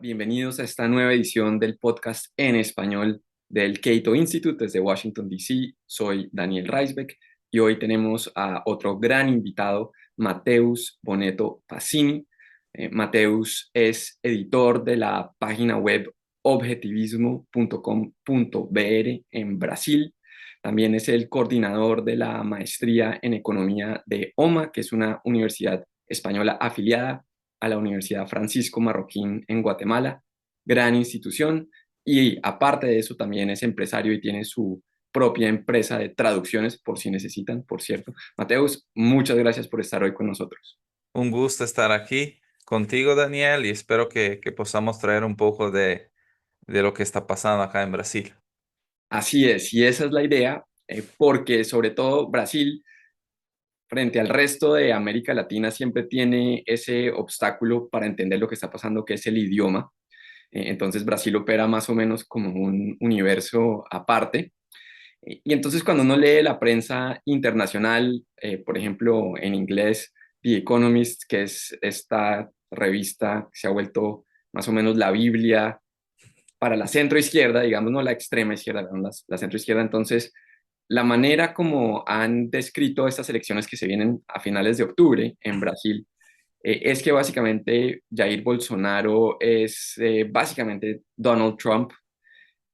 Bienvenidos a esta nueva edición del podcast en español del Cato Institute desde Washington, D.C. Soy Daniel Reisbeck y hoy tenemos a otro gran invitado, Mateus Boneto Pacini. Mateus es editor de la página web objetivismo.com.br en Brasil. También es el coordinador de la maestría en economía de OMA, que es una universidad española afiliada a la Universidad Francisco Marroquín en Guatemala, gran institución, y aparte de eso también es empresario y tiene su propia empresa de traducciones, por si necesitan, por cierto. Mateus, muchas gracias por estar hoy con nosotros. Un gusto estar aquí contigo, Daniel, y espero que podamos traer un poco de lo que está pasando acá en Brasil. Así es, y esa es la idea, porque sobre todo Brasil, frente al resto de América Latina, siempre tiene ese obstáculo para entender lo que está pasando, que es el idioma. Entonces Brasil opera más o menos como un universo aparte. Y entonces cuando uno lee la prensa internacional, por ejemplo, en inglés, The Economist, que es esta revista que se ha vuelto más o menos la Biblia para la centroizquierda, digamos, no la extrema izquierda, la centroizquierda, entonces la manera como han descrito estas elecciones que se vienen a finales de octubre en Brasil es que básicamente Jair Bolsonaro es básicamente Donald Trump,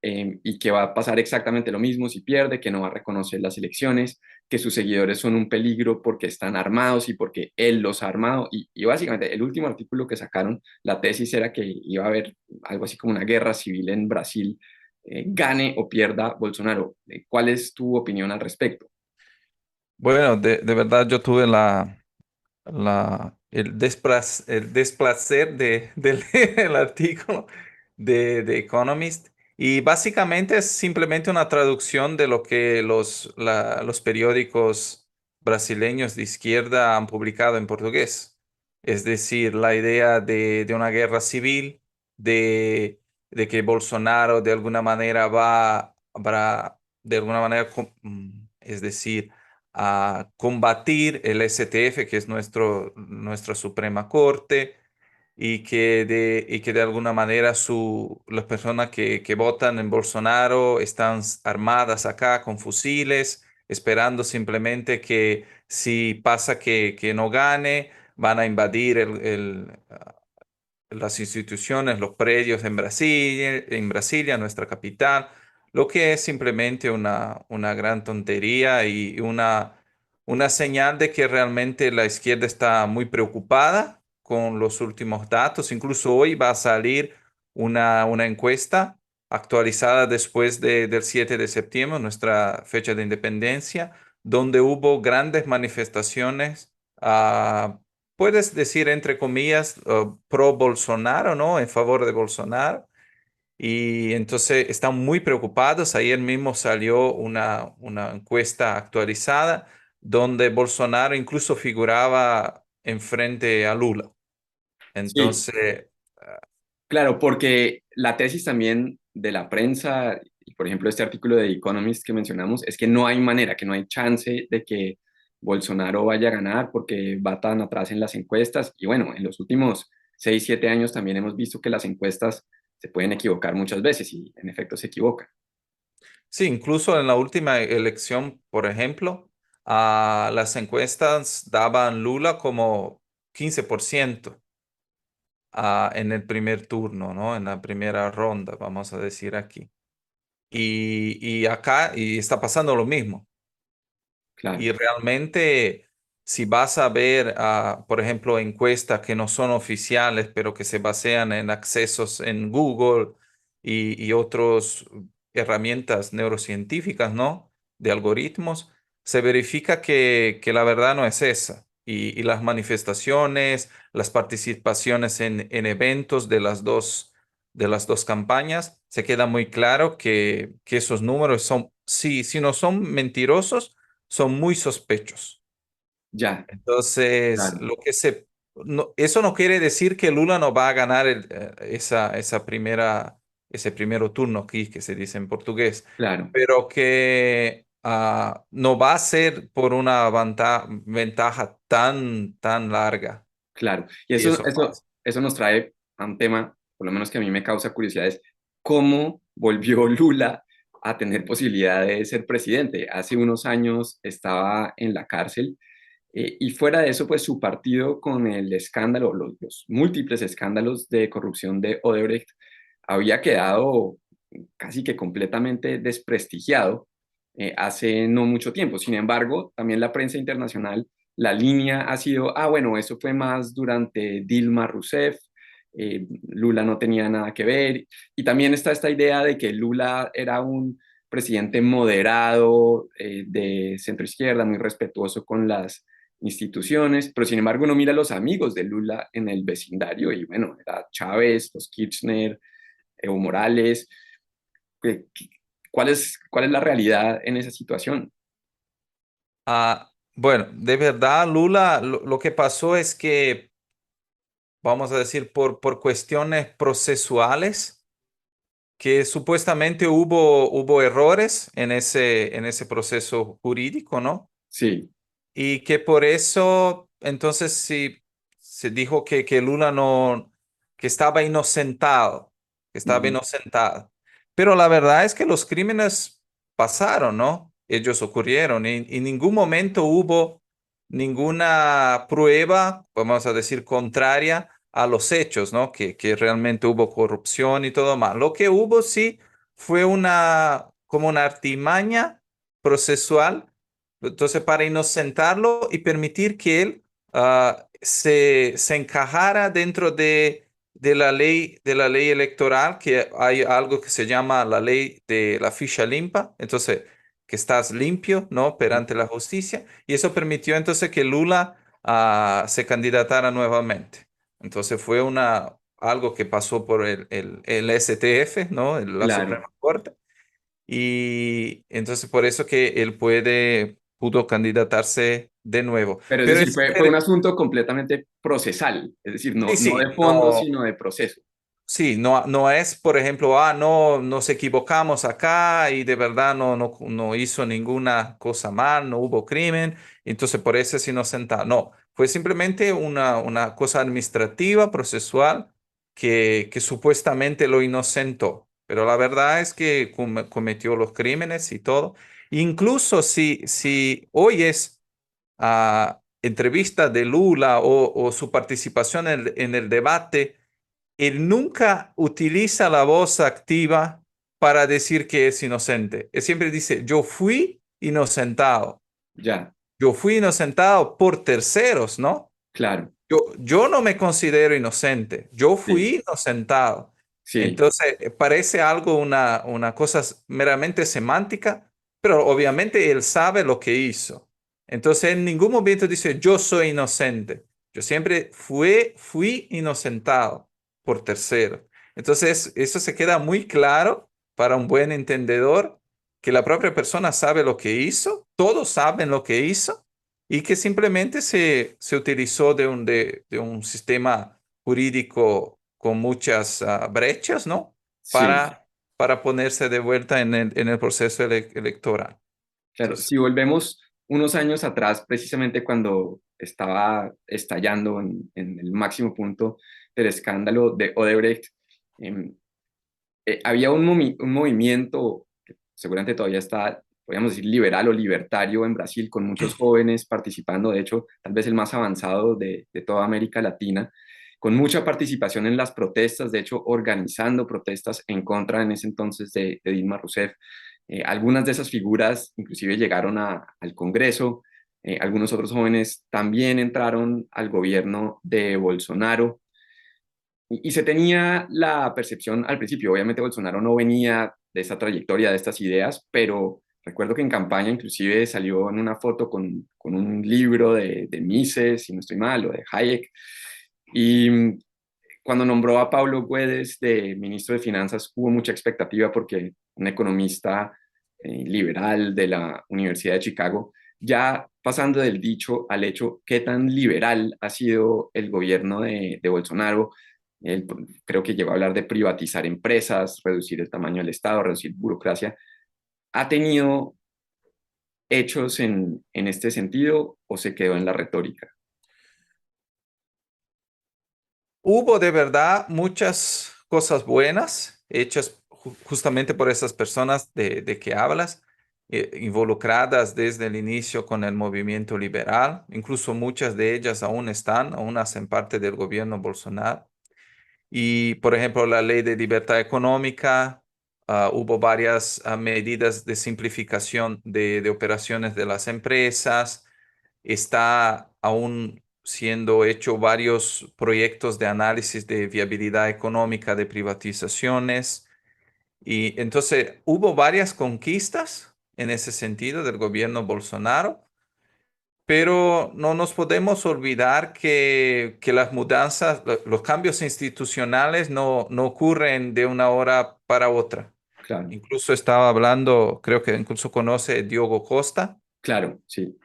y que va a pasar exactamente lo mismo si pierde, que no va a reconocer las elecciones, que sus seguidores son un peligro porque están armados y porque él los ha armado. Y básicamente el último artículo que sacaron, la tesis era que iba a haber algo así como una guerra civil en Brasil, gane o pierda Bolsonaro. ¿Cuál es tu opinión al respecto? Bueno, de verdad yo tuve el desplacer de leer el artículo de Economist y básicamente es simplemente una traducción de lo que los periódicos brasileños de izquierda han publicado en portugués. Es decir, la idea de una guerra civil, de que Bolsonaro de alguna manera de alguna manera, es decir, a combatir el STF, que es nuestra Suprema Corte, y que de alguna manera las personas que votan en Bolsonaro están armadas acá con fusiles, esperando simplemente que si pasa que no gane, van a invadir las instituciones, los predios en Brasilia, nuestra capital, lo que es simplemente una gran tontería y una señal de que realmente la izquierda está muy preocupada con los últimos datos. Incluso hoy va a salir una encuesta actualizada después del 7 de septiembre, nuestra fecha de independencia, donde hubo grandes manifestaciones. Puedes decir, entre comillas, pro Bolsonaro, ¿no? En favor de Bolsonaro. Y entonces están muy preocupados. Ayer mismo salió una encuesta actualizada donde Bolsonaro incluso figuraba enfrente a Lula. Sí, Entonces, claro, porque la tesis también de la prensa, y por ejemplo este artículo de The Economist que mencionamos, es que no hay manera, que no hay chance de que Bolsonaro vaya a ganar porque va tan atrás en las encuestas. Y bueno, en los últimos 6, 7 años también hemos visto que las encuestas se pueden equivocar muchas veces y en efecto se equivocan. sí, incluso en la última elección, por ejemplo, las encuestas daban Lula como 15%. En el primer turno, ¿no? En la primera ronda, vamos a decir aquí. Y acá y está pasando lo mismo. Claro. Y realmente, si vas a ver, por ejemplo, encuestas que no son oficiales, pero que se basean en accesos en Google y otras herramientas neurocientíficas, ¿no? De algoritmos, se verifica que la verdad no es esa. Y las manifestaciones, las participaciones en eventos de las dos campañas, se queda muy claro que esos números son, si no son mentirosos, son muy sospechosos. Ya, Entonces, claro. eso no quiere decir que Lula no va a ganar ese primero turno aquí, que se dice en portugués, Claro, pero que no va a ser por una ventaja tan larga, claro. Y y eso, eso eso, pasa. eso nos trae a un tema, por lo menos que a mí me causa curiosidad, es cómo volvió Lula a tener posibilidad de ser presidente. Hace unos años estaba en la cárcel. Y fuera de eso, pues su partido con el escándalo, los múltiples escándalos de corrupción de Odebrecht, había quedado casi que completamente desprestigiado hace no mucho tiempo. Sin embargo, también la prensa internacional, la línea ha sido, bueno, eso fue más durante Dilma Rousseff, Lula no tenía nada que ver. Y también está esta idea de que Lula era un presidente moderado, de centro izquierda, muy respetuoso con las instituciones, pero sin embargo uno mira a los amigos de Lula en el vecindario y bueno, era Chávez, los Kirchner, Evo Morales. ¿Qué- qué- ¿Cuál es la realidad en esa situación? Bueno, de verdad, Lula, lo que pasó es que, vamos a decir, por cuestiones procesuales, que supuestamente hubo errores en ese proceso jurídico, ¿no? Sí. Y que por eso, entonces, sí, se dijo que Lula no, que estaba inocentado, que estaba Ujú, inocentado. Pero la verdad es que los crímenes pasaron, ¿no? Ellos ocurrieron y en ningún momento hubo ninguna prueba, vamos a decir, contraria a los hechos, ¿no? Que realmente hubo corrupción y todo más. Lo que hubo sí fue como una artimaña procesual, entonces, para inocentarlo y permitir que él se encajara dentro de la ley electoral, que hay algo que se llama la ley de la ficha limpa, entonces, que estás limpio, ¿no? Perante la justicia, y eso permitió entonces que Lula se candidatara nuevamente. Entonces, fue algo que pasó por el STF, ¿no? La claro. Suprema Corte. Y entonces por eso que él pudo candidatarse de nuevo. Pero es Pero decir, es, fue un asunto completamente procesal, es decir, no, sí, no sí, de fondo, no, sino de proceso. sí, no, no es, por ejemplo, no, nos equivocamos acá y de verdad no hizo ninguna cosa mal, no hubo crimen, entonces por eso es inocente. No, fue simplemente una cosa administrativa, procesual, que supuestamente lo inocentó. Pero la verdad es que cometió los crímenes y todo. Incluso si hoy es entrevista de Lula o su participación en el debate, él nunca utiliza la voz activa para decir que es inocente. Él siempre dice, yo fui inocentado. Ya, Yo fui inocentado por terceros, ¿no? claro, Yo no me considero inocente. Yo sí, fui inocentado. sí, Entonces, parece algo, una cosa meramente semántica, pero obviamente él sabe lo que hizo. Entonces, en ningún momento dice, yo soy inocente. Yo siempre fui inocentado por terceros. Entonces, eso se queda muy claro para un buen entendedor, que la propia persona sabe lo que hizo, todos saben lo que hizo y que simplemente se utilizó de un sistema jurídico con muchas brechas, ¿no? sí. Para ponerse de vuelta en el proceso electoral. Claro, Entonces, si volvemos unos años atrás, precisamente cuando estaba estallando en el máximo punto del escándalo de Odebrecht, em, había un movimiento que seguramente todavía está, podríamos decir, liberal o libertario en Brasil, con muchos jóvenes participando, de hecho, tal vez el más avanzado de toda América Latina, con mucha participación en las protestas, de hecho, organizando protestas en contra en ese entonces de Dilma Rousseff. Algunas de esas figuras inclusive llegaron al Congreso, algunos otros jóvenes también entraron al gobierno de Bolsonaro. Y se tenía la percepción al principio, obviamente Bolsonaro no venía de esa trayectoria, de estas ideas, pero recuerdo que en campaña inclusive salió en una foto con un libro de Mises, si no estoy mal, o de Hayek, y cuando nombró a Paulo Guedes de ministro de Finanzas hubo mucha expectativa porque un economista liberal de la Universidad de Chicago Ya pasando del dicho al hecho, ¿qué tan liberal ha sido el gobierno de Bolsonaro? Él, creo que llegó a hablar de privatizar empresas, reducir el tamaño del Estado, reducir burocracia. ¿Ha tenido hechos en este sentido o se quedó en la retórica? Hubo de verdad muchas cosas buenas hechas justamente por esas personas de que hablas, involucradas desde el inicio con el movimiento liberal. Incluso muchas de ellas aún hacen parte del gobierno Bolsonaro. Y, por ejemplo, la ley de libertad económica, hubo varias medidas de simplificación de operaciones de las empresas. Está aún siendo hecho varios proyectos de análisis de viabilidad económica de privatizaciones. Y entonces hubo varias conquistas en ese sentido del gobierno Bolsonaro, pero no nos podemos olvidar que las mudanzas, los cambios institucionales no ocurren de una hora para otra. Claro, Incluso estaba hablando, creo que incluso conoce a Diogo Costa. claro, sí,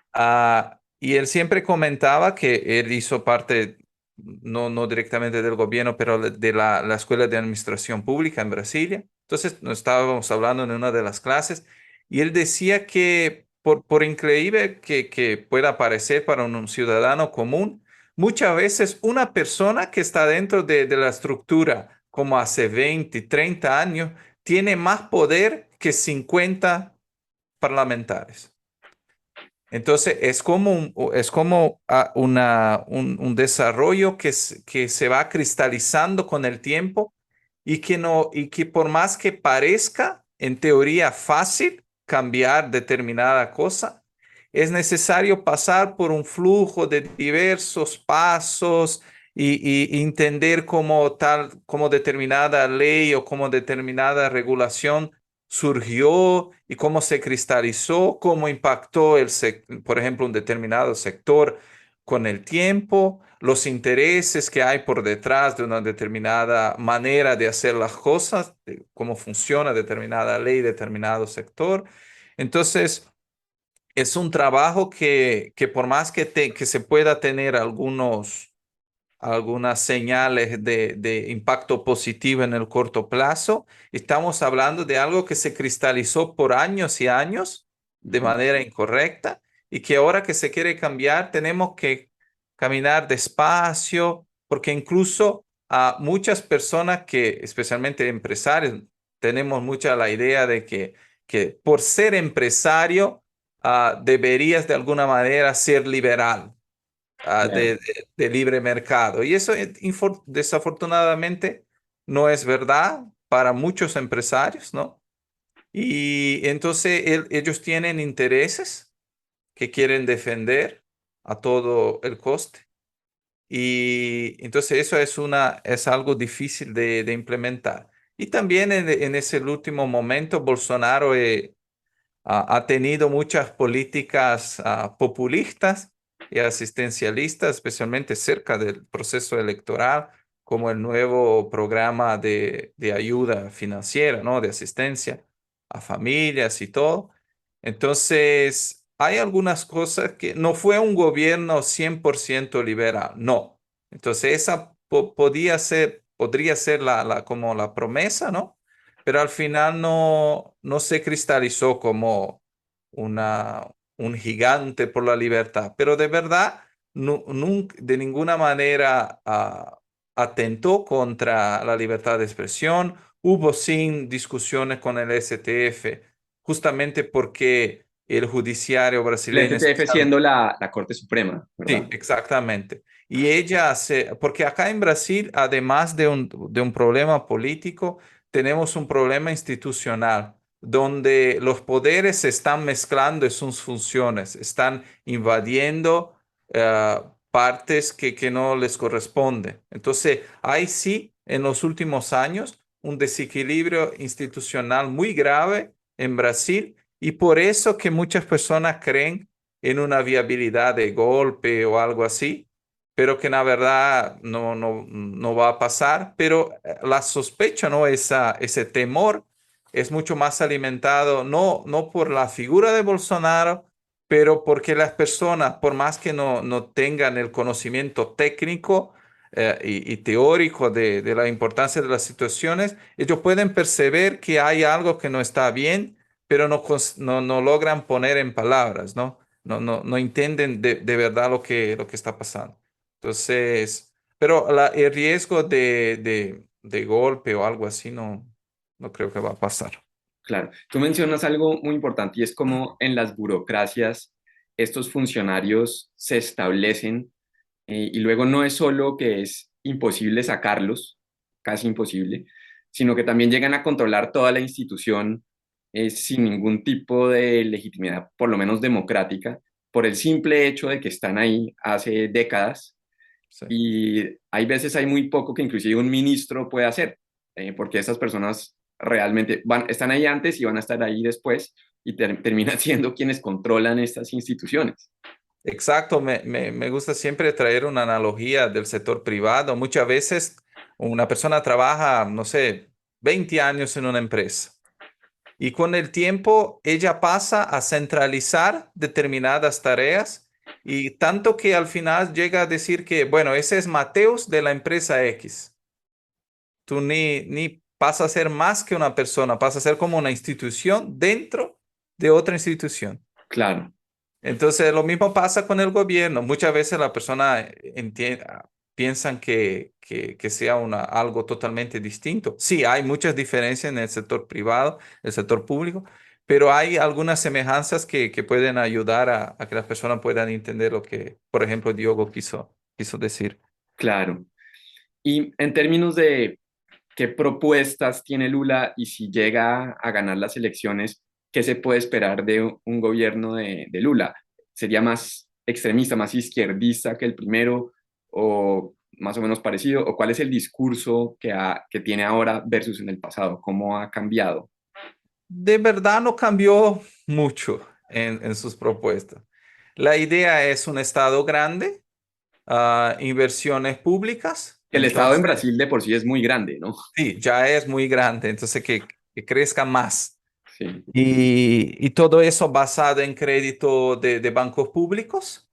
Y él siempre comentaba que él hizo parte, no directamente del gobierno, pero de la Escuela de Administración Pública en Brasilia. Entonces, nos estábamos hablando en una de las clases y él decía que por increíble que pueda parecer para un ciudadano común, muchas veces una persona que está dentro de la estructura, como hace 20, 30 años, tiene más poder que 50 parlamentarios. Entonces, es como un desarrollo que se va cristalizando con el tiempo y que, no, y que por más que parezca en teoría fácil cambiar determinada cosa, es necesario pasar por un flujo de diversos pasos y entender cómo determinada ley o cómo determinada regulación surgió y cómo se cristalizó, cómo impactó por ejemplo, un determinado sector con el tiempo, los intereses que hay por detrás de una determinada manera de hacer las cosas, de cómo funciona determinada ley, determinado sector. Entonces, es un trabajo que por más que se pueda tener algunas señales de impacto positivo en el corto plazo. Estamos hablando de algo que se cristalizó por años y años de ujú, manera incorrecta y que ahora que se quiere cambiar tenemos que caminar despacio, porque incluso a muchas personas que, especialmente empresarios, tenemos mucha la idea de que por ser empresario, deberías de alguna manera ser liberal, claro, de libre mercado. Y eso desafortunadamente no es verdad para muchos empresarios, ¿no? Y entonces ellos tienen intereses que quieren defender a todo el coste. Y entonces eso es algo difícil de implementar. Y también en ese último momento, Bolsonaro ha tenido muchas políticas populistas y asistencialistas, especialmente cerca del proceso electoral, como el nuevo programa de ayuda financiera, ¿no? De asistencia a familias y todo. Entonces, hay algunas cosas que no fue un gobierno 100% liberal, no. Entonces, esa podría ser como la promesa, ¿no? Pero al final no se cristalizó como una, un gigante por la libertad, pero de verdad de ninguna manera atentó contra la libertad de expresión. Hubo sin discusiones con el STF, justamente porque el judiciario el brasileño, STF siendo la Corte Suprema, sí, ¿verdad? exactamente. Y porque acá en Brasil, además de un problema político, tenemos un problema institucional, donde los poderes se están mezclando en sus funciones, están invadiendo partes que no les corresponden. Entonces, hay sí, en los últimos años, un desequilibrio institucional muy grave en Brasil, y por eso que muchas personas creen en una viabilidad de golpe o algo así, pero que la verdad no va a pasar. Pero la sospecha, ¿no? Ese temor es mucho más alimentado, no por la figura de Bolsonaro, pero porque las personas, por más que no tengan el conocimiento técnico y teórico de la importancia de las situaciones, ellos pueden perceber que hay algo que no está bien, pero no logran poner en palabras, ¿no? No entienden de verdad lo que está pasando. Entonces, pero el riesgo de golpe o algo así no creo que va a pasar. Claro, tú mencionas algo muy importante y es como en las burocracias estos funcionarios se establecen y luego no es solo que es imposible sacarlos, casi imposible, sino que también llegan a controlar toda la institución sin ningún tipo de legitimidad, por lo menos democrática, por el simple hecho de que están ahí hace décadas Sí. y hay veces hay muy poco que inclusive un ministro puede hacer, porque esas personas realmente están ahí antes y van a estar ahí después y terminan siendo quienes controlan estas instituciones. Exacto, me gusta siempre traer una analogía del sector privado. Muchas veces una persona trabaja, no sé, 20 años en una empresa y con el tiempo ella pasa a centralizar determinadas tareas y tanto que al final llega a decir que, bueno, ese es Mateus de la empresa X. Tú ni pasa a ser más que una persona, pasa a ser como una institución dentro de otra institución. Claro, Entonces, lo mismo pasa con el gobierno. Muchas veces la persona piensan que sea algo totalmente distinto. Sí, hay muchas diferencias en el sector privado, el sector público, pero hay algunas semejanzas que pueden ayudar a que las personas puedan entender lo que, por ejemplo, Diogo quiso decir. claro. Y en términos de qué propuestas tiene Lula y si llega a ganar las elecciones, ¿qué se puede esperar de un gobierno de Lula? ¿Sería más extremista, más izquierdista que el primero o más o menos parecido? ¿O cuál es el discurso que tiene ahora versus en el pasado? ¿Cómo ha cambiado? De verdad no cambió mucho en sus propuestas. La idea es un estado grande, inversiones públicas. El Estado en Entonces, Brasil de por sí es muy grande, ¿no? sí, ya es muy grande, entonces que crezca más. Sí, Y todo eso basado en crédito de bancos públicos.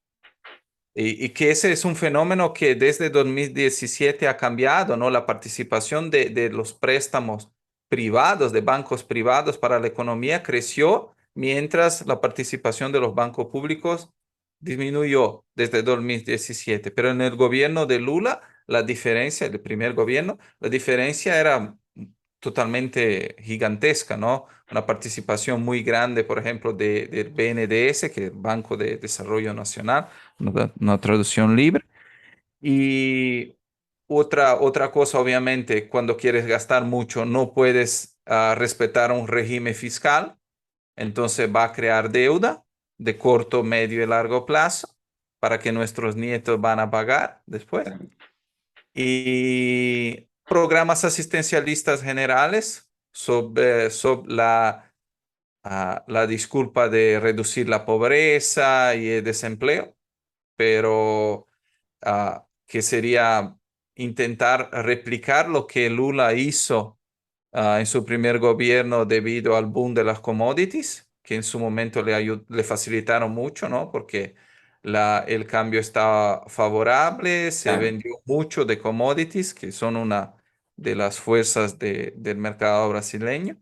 Y que ese es un fenómeno que desde 2017 ha cambiado, ¿no? La participación de los préstamos privados, de bancos privados para la economía creció, mientras la participación de los bancos públicos disminuyó desde 2017. Pero en el gobierno de Lula, la diferencia, el primer gobierno, la diferencia era totalmente gigantesca, ¿no? Una participación muy grande, por ejemplo, del BNDES, que es el Banco de Desarrollo Nacional, una traducción libre. Y otra cosa, obviamente, cuando quieres gastar mucho, no puedes respetar un régimen fiscal, entonces va a crear deuda de corto, medio y largo plazo para que nuestros nietos van a pagar después. Y programas asistencialistas generales sobre la disculpa de reducir la pobreza y el desempleo, pero que sería intentar replicar lo que Lula hizo en su primer gobierno debido al boom de las commodities, que en su momento le facilitaron mucho, ¿no? Porque el cambio estaba favorable, se claro. vendió mucho de commodities, que son una de las fuerzas del mercado brasileño.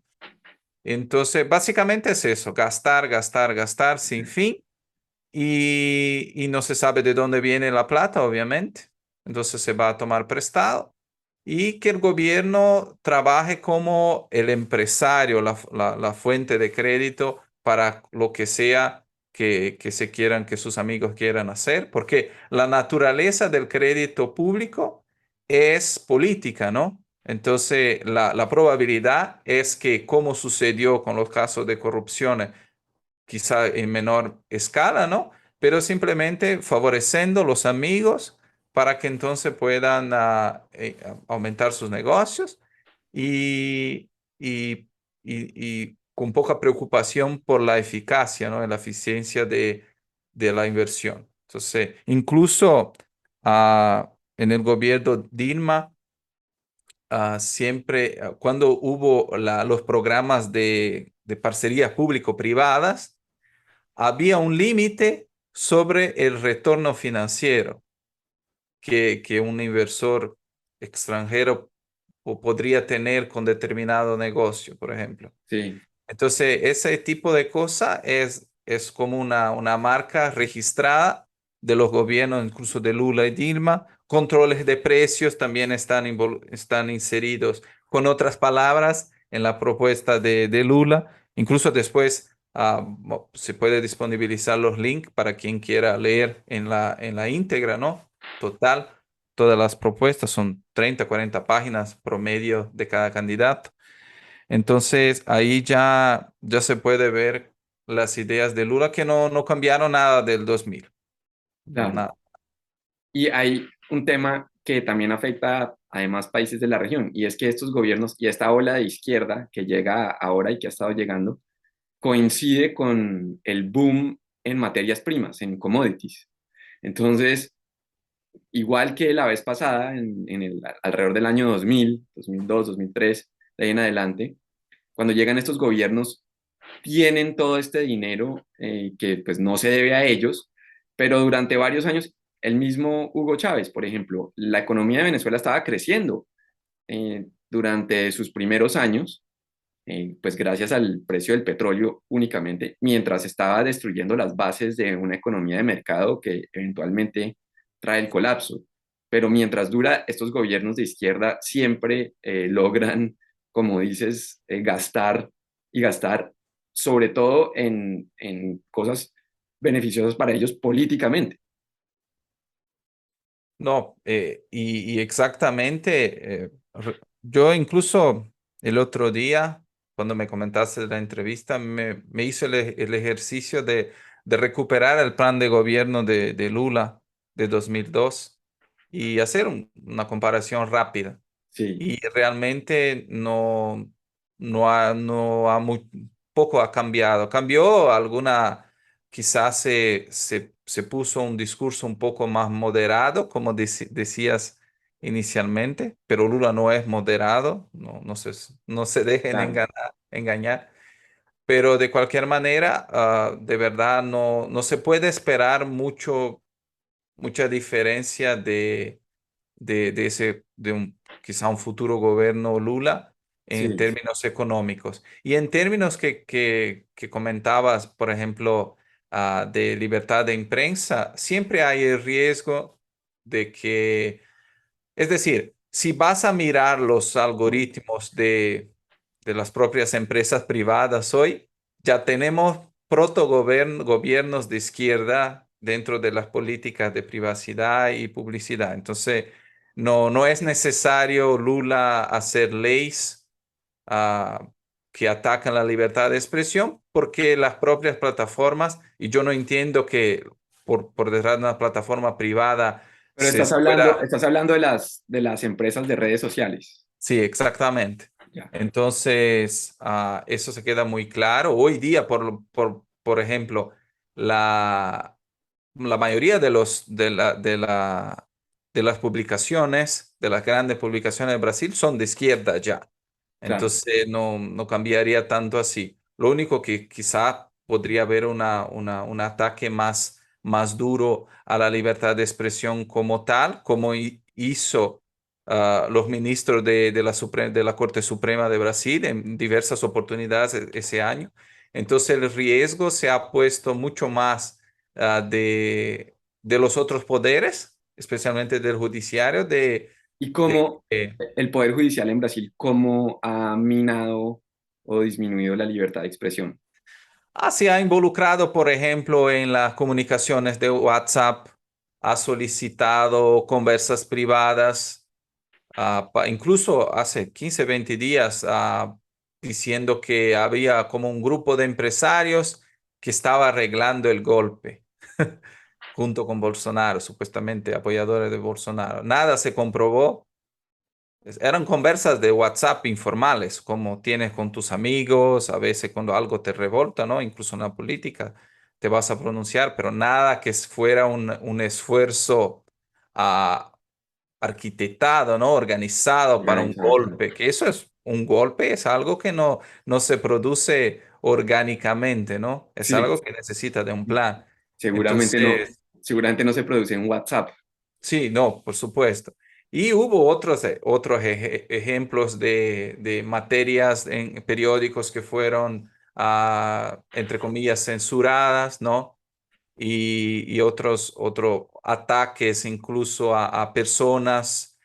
Entonces, básicamente es eso, gastar, gastar, gastar sin fin y no se sabe de dónde viene la plata, obviamente. Entonces se va a tomar prestado y que el gobierno trabaje como el empresario, la fuente de crédito para lo que sea que se quieran, que sus amigos quieran hacer, porque la naturaleza del crédito público es política, ¿no? Entonces, la probabilidad es que, como sucedió con los casos de corrupción, quizá en menor escala, ¿no? Pero simplemente favoreciendo los amigos para que entonces puedan aumentar sus negocios y, y, y con poca preocupación por la eficacia, ¿no? La eficiencia de la inversión. Entonces, incluso en el gobierno Dilma, siempre, cuando hubo los programas de parcerías público-privadas, había un límite sobre el retorno financiero que un inversor extranjero podría tener con determinado negocio, por ejemplo. Sí, Entonces, ese tipo de cosa es como una marca registrada de los gobiernos, incluso de Lula y Dilma. Controles de precios también están inseridos, con otras palabras, en la propuesta de Lula. Incluso después se puede disponibilizar los links para quien quiera leer en la íntegra, ¿no? Total, todas las propuestas son 30, 40 páginas promedio de cada candidato. Entonces ahí ya se puede ver las ideas de Lula que no cambiaron nada del 2000. No, claro. nada. Y hay un tema que también afecta además países de la región, y es que estos gobiernos y esta ola de izquierda que llega ahora y que ha estado llegando, coincide con el boom en materias primas, en commodities. Entonces, igual que la vez pasada, alrededor del año 2000, 2002, 2003, de ahí en adelante, cuando llegan estos gobiernos, tienen todo este dinero que pues no se debe a ellos, pero durante varios años, el mismo Hugo Chávez, por ejemplo, la economía de Venezuela estaba creciendo durante sus primeros años, pues gracias al precio del petróleo únicamente, mientras estaba destruyendo las bases de una economía de mercado que eventualmente trae el colapso. Pero mientras dura, estos gobiernos de izquierda siempre logran, como dices, gastar y gastar, sobre todo en cosas beneficiosas para ellos políticamente. No, y exactamente, yo incluso el otro día, cuando me comentaste de la entrevista, me hizo el ejercicio de recuperar el plan de gobierno de Lula de 2002 y hacer una comparación rápida. Sí, Y realmente poco ha cambiado. Cambió alguna, quizás se puso un discurso un poco más moderado, como decías inicialmente, pero Lula no es moderado, no se dejen claro. engañar. Pero de cualquier manera, de verdad no se puede esperar mucha diferencia de quizá un futuro gobierno Lula en Sí, términos económicos. Y en términos que comentabas, por ejemplo, de libertad de imprensa, siempre hay el riesgo de que, es decir, si vas a mirar los algoritmos de las propias empresas privadas hoy, ya tenemos gobiernos de izquierda dentro de las políticas de privacidad y publicidad. Entonces, no es necesario Lula hacer leyes ah, que atacan la libertad de expresión porque las propias plataformas, y yo no entiendo que por detrás de una plataforma privada pero se pueda. estás hablando de las empresas de redes sociales. Sí, exactamente. Ya, Entonces, eso se queda muy claro. Hoy día, por ejemplo, la mayoría de las publicaciones, de las grandes publicaciones de Brasil, son de izquierda ya. claro. Entonces, no cambiaría tanto así. Lo único que quizá podría haber un ataque más duro a la libertad de expresión como tal, como hizo los ministros de la Corte Suprema de Brasil en diversas oportunidades ese año. Entonces el riesgo se ha puesto mucho más de los otros poderes, especialmente del judiciario, ¿Y de cómo el Poder Judicial en Brasil, cómo ha minado o disminuido la libertad de expresión? se ha involucrado, por ejemplo, en las comunicaciones de WhatsApp, ha solicitado conversas privadas. Incluso hace 15, 20 días, diciendo que había como un grupo de empresarios que estaba arreglando el golpe junto con Bolsonaro, supuestamente apoyadores de Bolsonaro. Nada se comprobó. Eran conversas de WhatsApp informales, como tienes con tus amigos, a veces cuando algo te revolta, ¿no? Incluso en la política te vas a pronunciar, pero nada que fuera un esfuerzo ah, arquitectado, ¿no? Organizado para un Organizado, claro. golpe, que eso es un golpe es algo que no se produce orgánicamente, ¿no? Es Sí, algo que necesita de un plan. seguramente Entonces, seguramente no se produce en WhatsApp. sí, no, por supuesto. Y hubo otros ejemplos de materias en periódicos que fueron, entre comillas, censuradas, ¿no? Y otros ataques incluso a personas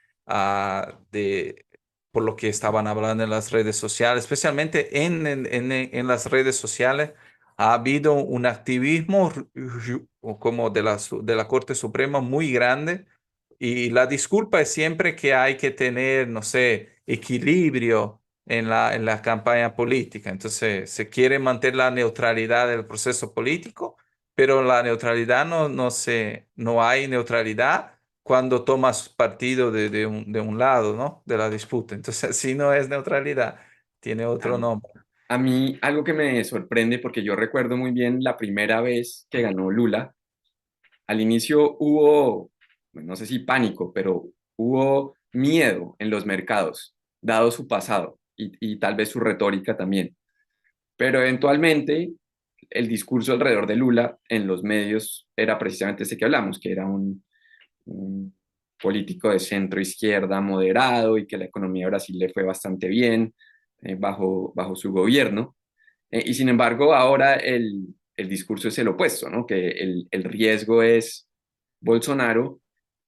por lo que estaban hablando en las redes sociales, especialmente en las redes sociales. Ha habido un activismo como de la Corte Suprema muy grande y la disculpa es siempre que hay que tener, no sé, equilibrio en la campaña política. Entonces, se quiere mantener la neutralidad del proceso político, pero la neutralidad no hay neutralidad cuando tomas partido de un lado, ¿no? De la disputa. Entonces, así no es neutralidad, tiene otro Claro. nombre. A mí algo que me sorprende, porque yo recuerdo muy bien la primera vez que ganó Lula, al inicio hubo, bueno, no sé si pánico, pero hubo miedo en los mercados, dado su pasado y tal vez su retórica también. Pero eventualmente el discurso alrededor de Lula en los medios era precisamente ese que hablamos, que era un político de centro izquierda moderado y que la economía de Brasil le fue bastante bien bajo su gobierno. Y sin embargo, ahora el discurso es el opuesto, ¿no? Que el riesgo es Bolsonaro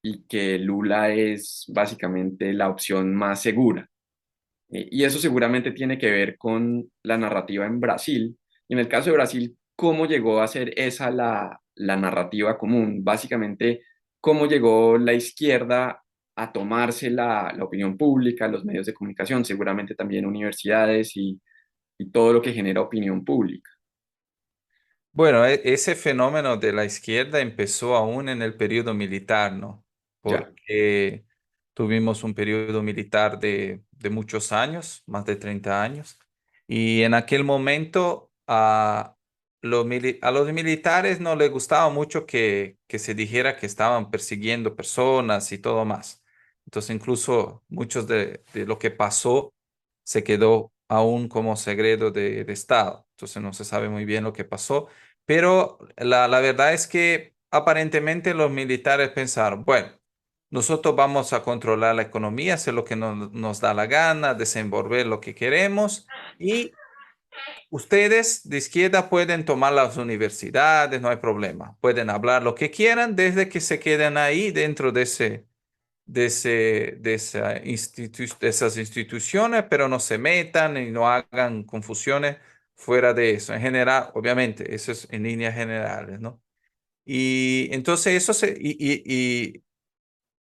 y que Lula es básicamente la opción más segura. Y eso seguramente tiene que ver con la narrativa en Brasil. Y en el caso de Brasil, ¿cómo llegó a ser esa la narrativa común? Básicamente, ¿cómo llegó la izquierda a tomarse la opinión pública, los medios de comunicación, seguramente también universidades y todo lo que genera opinión pública? Bueno, ese fenómeno de la izquierda empezó aún en el periodo militar, ¿no? Ya. Porque tuvimos un periodo militar de muchos años, más de 30 años, y en aquel momento a los militares no les gustaba mucho que se dijera que estaban persiguiendo personas y todo más. Entonces, incluso muchos de lo que pasó se quedó aún como segredo de Estado. Entonces, no se sabe muy bien lo que pasó. Pero la verdad es que aparentemente los militares pensaron, bueno, nosotros vamos a controlar la economía, hacer lo que nos da la gana, desenvolver lo que queremos y ustedes de izquierda pueden tomar las universidades, no hay problema, pueden hablar lo que quieran desde que se queden ahí dentro de esas instituciones, pero no se metan y no hagan confusiones fuera de eso. En general, obviamente, eso es en líneas generales, ¿no? Y entonces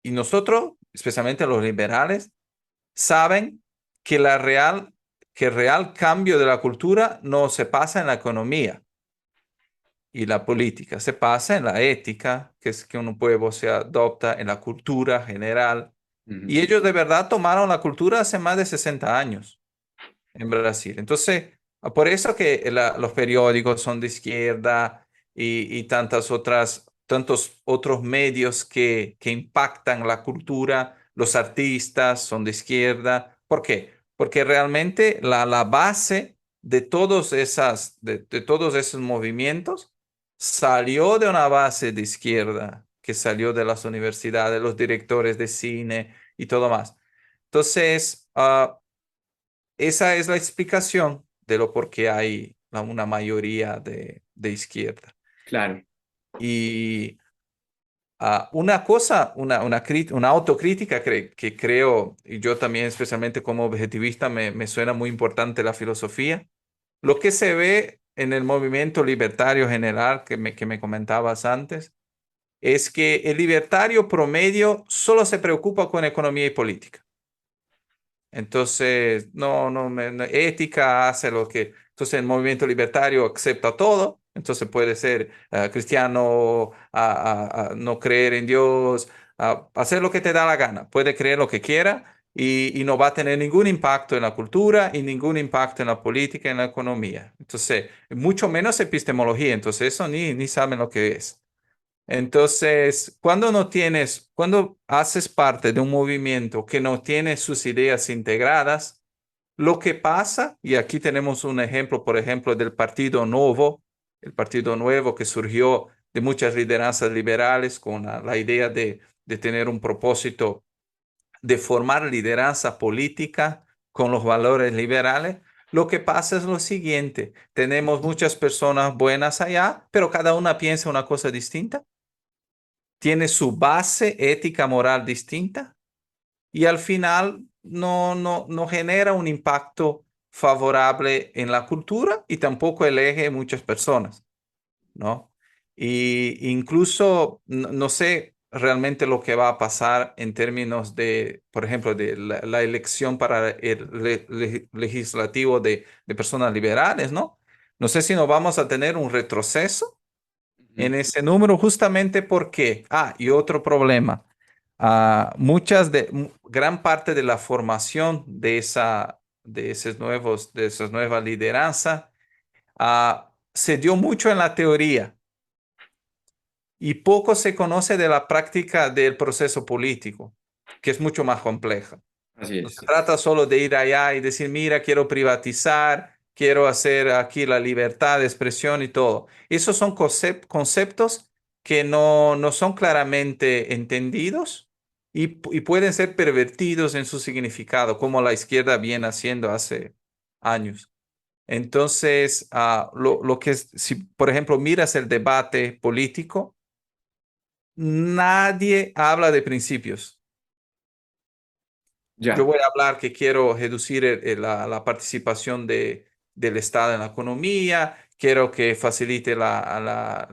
y nosotros, especialmente los liberales, saben que que el real cambio de la cultura no se pasa en la economía y la política, se pasa en la ética, que es que un pueblo se adopta en la cultura general. Ujú. Y ellos de verdad tomaron la cultura hace más de 60 años en Brasil. Entonces, por eso que los periódicos son de izquierda y tantos otros medios que impactan la cultura, los artistas son de izquierda. ¿Por qué? Porque realmente la base de todos esos movimientos salió de una base de izquierda, que salió de las universidades, los directores de cine y todo más. Entonces, esa es la explicación de lo por qué hay una mayoría de izquierda. Claro, Y una cosa, una autocrítica que creo, y yo también especialmente como objetivista, me suena muy importante la filosofía. Lo que se ve en el movimiento libertario general que me comentabas antes, es que el libertario promedio solo se preocupa con economía y política. Entonces, ética hace lo que, entonces el movimiento libertario acepta todo, entonces puede ser cristiano, no creer en Dios, hacer lo que te da la gana, puede creer lo que quiera y no va a tener ningún impacto en la cultura y ningún impacto en la política, en la economía. Entonces, mucho menos epistemología, entonces eso ni saben lo que es. Entonces, cuando haces parte de un movimiento que no tiene sus ideas integradas, Lo que pasa, y aquí tenemos un ejemplo, por ejemplo, del Partido Nuevo, el Partido Nuevo que surgió de muchas lideranzas liberales con la idea de tener un propósito de formar lideranza política con los valores liberales. Lo que pasa es lo siguiente, tenemos muchas personas buenas allá, pero cada una piensa una cosa distinta, tiene su base ética moral distinta y al final no genera un impacto favorable en la cultura y tampoco elige muchas personas, ¿no? Y incluso no sé realmente lo que va a pasar en términos de, por ejemplo, de la elección para el legislativo de personas liberales, ¿no? No sé si nos vamos a tener un retroceso Ujú. en ese número justamente porque, y otro problema, gran parte de la formación de esas nuevas lideranzas, se dio mucho en la teoría y poco se conoce de la práctica del proceso político, que es mucho más compleja. Así No se es, trata solo de ir allá y decir, mira, quiero privatizar, quiero hacer aquí la libertad de expresión y todo. Esos son conceptos que no son claramente entendidos y pueden ser pervertidos en su significado, como la izquierda viene haciendo hace años. Entonces, si por ejemplo miras el debate político, nadie habla de principios. Yo ya, voy a hablar que quiero reducir la participación del Estado en la economía, quiero que facilite la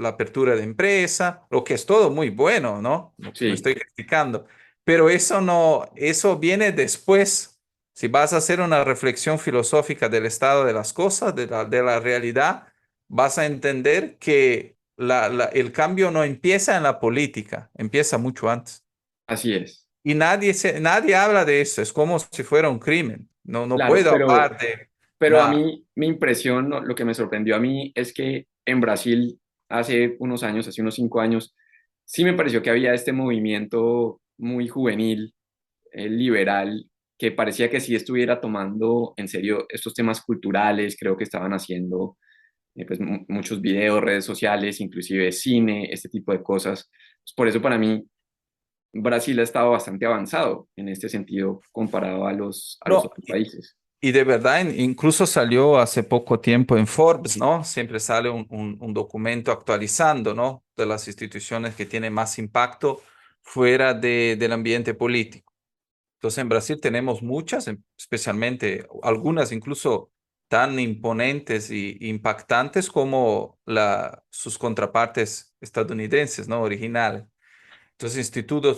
apertura de empresa, lo que es todo muy bueno, ¿no? No sí, estoy criticando, pero eso viene después. Si vas a hacer una reflexión filosófica del estado de las cosas, de la realidad, vas a entender que el cambio no empieza en la política, empieza mucho antes. así es. Y nadie habla de eso, es como si fuera un crimen. No Claro, puedo hablar de pero a nada. mí, mi impresión, lo que me sorprendió a mí es que en Brasil, hace unos años, hace unos 5 años, sí me pareció que había este movimiento muy juvenil, liberal, que parecía que sí estuviera tomando en serio estos temas culturales, creo que estaban haciendo pues, muchos videos, redes sociales, inclusive cine, este tipo de cosas. Pues, por eso para mí Brasil ha estado bastante avanzado en este sentido comparado a los No, otros países. y de verdad, incluso salió hace poco tiempo en Forbes, ¿no? Siempre sale un documento actualizando, ¿no? De las instituciones que tienen más impacto fuera del ambiente político. Entonces, en Brasil tenemos muchas, especialmente algunas incluso tan imponentes y impactantes como sus contrapartes estadounidenses, ¿no? Originales. Entonces,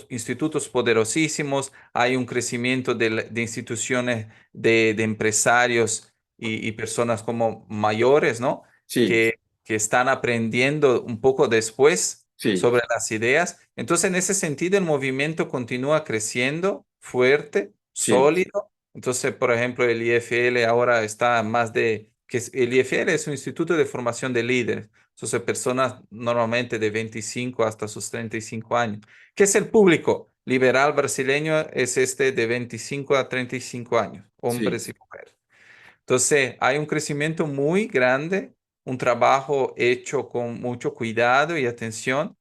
institutos poderosísimos, hay un crecimiento de instituciones de empresarios y personas como mayores, ¿no? Sí, Que están aprendiendo un poco después sí, sobre las ideas. Entonces, en ese sentido, el movimiento continúa creciendo fuerte, sí, sólido. Entonces, por ejemplo, el IFL ahora está el IFL es un instituto de formación de líderes. Entonces, personas normalmente de 25 hasta sus 35 años. ¿Qué es el público liberal brasileño? Es este de 25 a 35 años, sí, hombres y mujeres. Entonces, hay un crecimiento muy grande, un trabajo hecho con mucho cuidado y atención.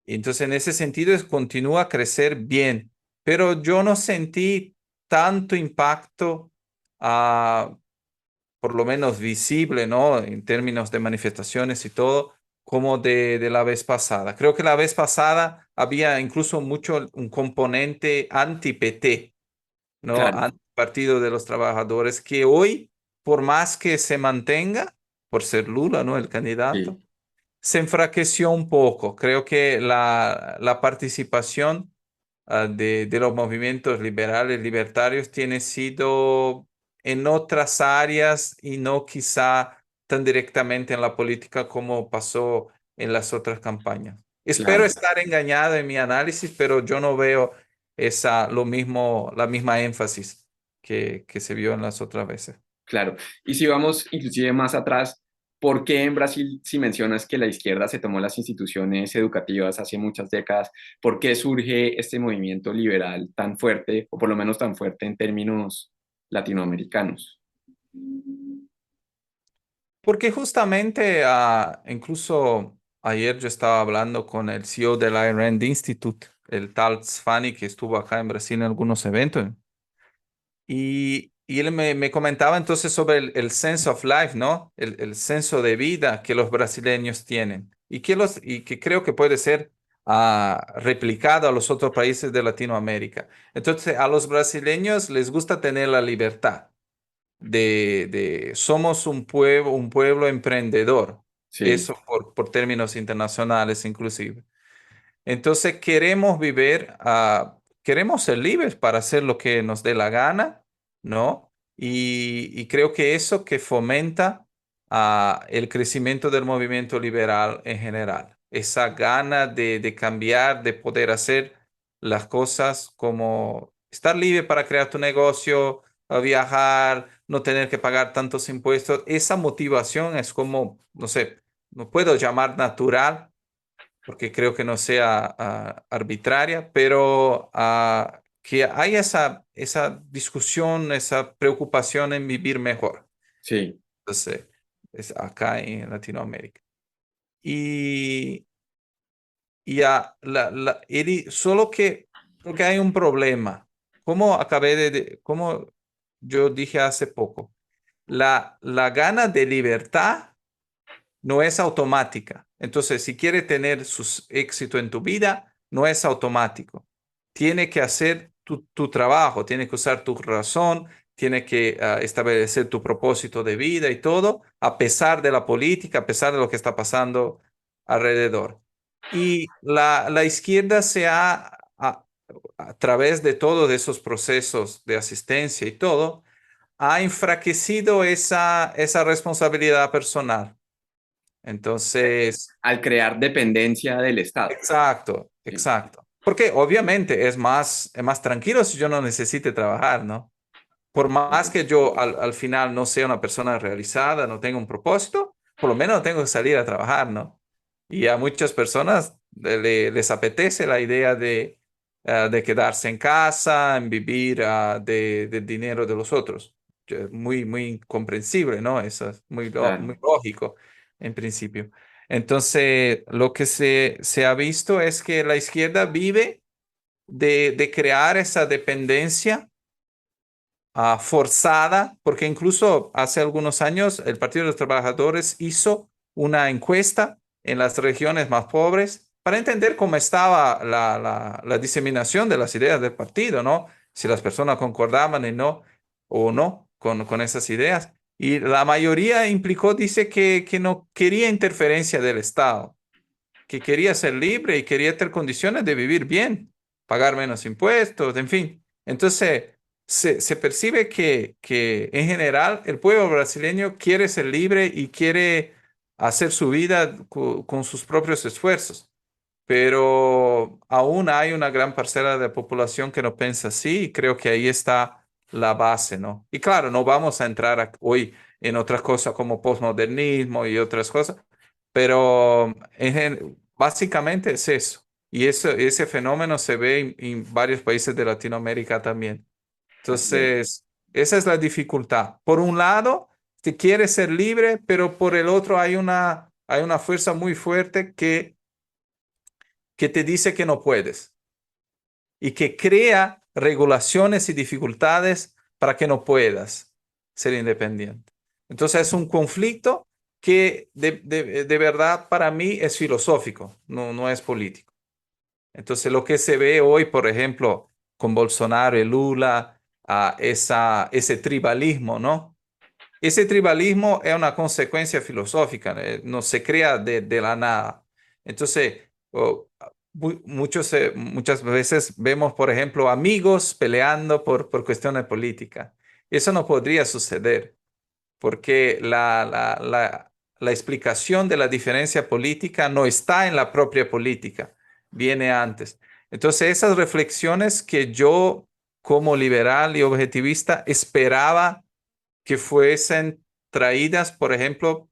Y entonces, en ese sentido, continúa a crecer bien, pero yo no sentí tanto impacto, ah, por lo menos visible, ¿no? En términos de manifestaciones y todo, como de la vez pasada. Creo que la vez pasada había incluso mucho un componente anti-PT, ¿no? claro, Anti-Partido de los Trabajadores, que hoy, por más que se mantenga, por ser Lula, ¿no? El sí, candidato, se enfraqueció un poco. Creo que la participación de los movimientos liberales, libertarios, tiene sido en otras áreas y no quizá tan directamente en la política como pasó en las otras campañas. Espero claro, estar engañado en mi análisis, pero yo no veo la misma énfasis que se vio en las otras veces. claro. Y si vamos inclusive más atrás, ¿por qué en Brasil, si mencionas que la izquierda se tomó las instituciones educativas hace muchas décadas, por qué surge este movimiento liberal tan fuerte, o por lo menos tan fuerte en términos latinoamericanos. Porque justamente, incluso ayer yo estaba hablando con el CEO del IRAND Institute, el tal Tzfani, que estuvo acá en Brasil en algunos eventos. Y él me comentaba entonces sobre el sense of life, ¿no? El senso de vida que los brasileños tienen y que creo que puede ser replicado a los otros países de Latinoamérica. Entonces, a los brasileños les gusta tener la libertad somos un pueblo emprendedor, Sí, eso por términos internacionales inclusive. Entonces queremos vivir, queremos ser libres para hacer lo que nos dé la gana, ¿no? Y creo que eso que fomenta el crecimiento del movimiento liberal en general, esa gana de cambiar, de poder hacer las cosas como estar libre para crear tu negocio, viajar, no tener que pagar tantos impuestos, esa motivación es como, no sé, no puedo llamar natural porque creo que no sea arbitraria, pero que hay esa discusión, esa preocupación en vivir mejor. sí, Entonces, es acá en Latinoamérica. Y, solo que creo que hay un problema. Como como yo dije hace poco, la gana de libertad no es automática. Entonces, si quieres tener éxito en tu vida, no es automático. Tiene que hacer tu trabajo, tiene que usar tu razón, tiene que establecer tu propósito de vida y todo, a pesar de la política, a pesar de lo que está pasando alrededor. Y la izquierda a través de todos esos procesos de asistencia y todo, ha enfraquecido esa responsabilidad personal. Entonces, al crear dependencia del Estado. exacto, Sí, exacto. Porque obviamente es más tranquilo si yo no necesite trabajar, ¿no? Por más que yo al final no sea una persona realizada, no tenga un propósito, por lo menos tengo que salir a trabajar, ¿no? Y a muchas personas les apetece la idea de quedarse en casa, en vivir del dinero de los otros. Muy, muy comprensible, ¿no? Eso es muy claro, lógico en principio. Entonces, lo que se ha visto es que la izquierda vive de crear esa dependencia forzada, porque incluso hace algunos años el Partido de los Trabajadores hizo una encuesta en las regiones más pobres para entender cómo estaba la diseminación de las ideas del partido, ¿no? Si las personas concordaban o no con esas ideas. Y la mayoría implicó, dice que no quería interferencia del Estado, que quería ser libre y quería tener condiciones de vivir bien, pagar menos impuestos, en fin. Entonces, se percibe que en general el pueblo brasileño quiere ser libre y quiere hacer su vida con sus propios esfuerzos, pero aún hay una gran parcela de la población que no piensa así y creo que ahí está la base, ¿no? Y claro, no vamos a entrar hoy en otras cosas como postmodernismo y otras cosas, pero básicamente es eso. Y ese fenómeno se ve en varios países de Latinoamérica también. así es. Entonces, esa es la dificultad. Por un lado, te quieres ser libre, pero por el otro hay una fuerza muy fuerte que te dice que no puedes y que crea regulaciones y dificultades para que no puedas ser independiente. Entonces es un conflicto que de verdad para mí es filosófico, no es político. Entonces lo que se ve hoy, por ejemplo, con Bolsonaro y Lula, ese tribalismo, ¿no? Ese tribalismo es una consecuencia filosófica, no se crea de la nada. Entonces, muchas veces vemos, por ejemplo, amigos peleando por cuestiones políticas. Eso no podría suceder, porque la explicación de la diferencia política no está en la propia política, viene antes. Entonces, esas reflexiones que yo, como liberal y objetivista, esperaba que fuesen traídas, por ejemplo,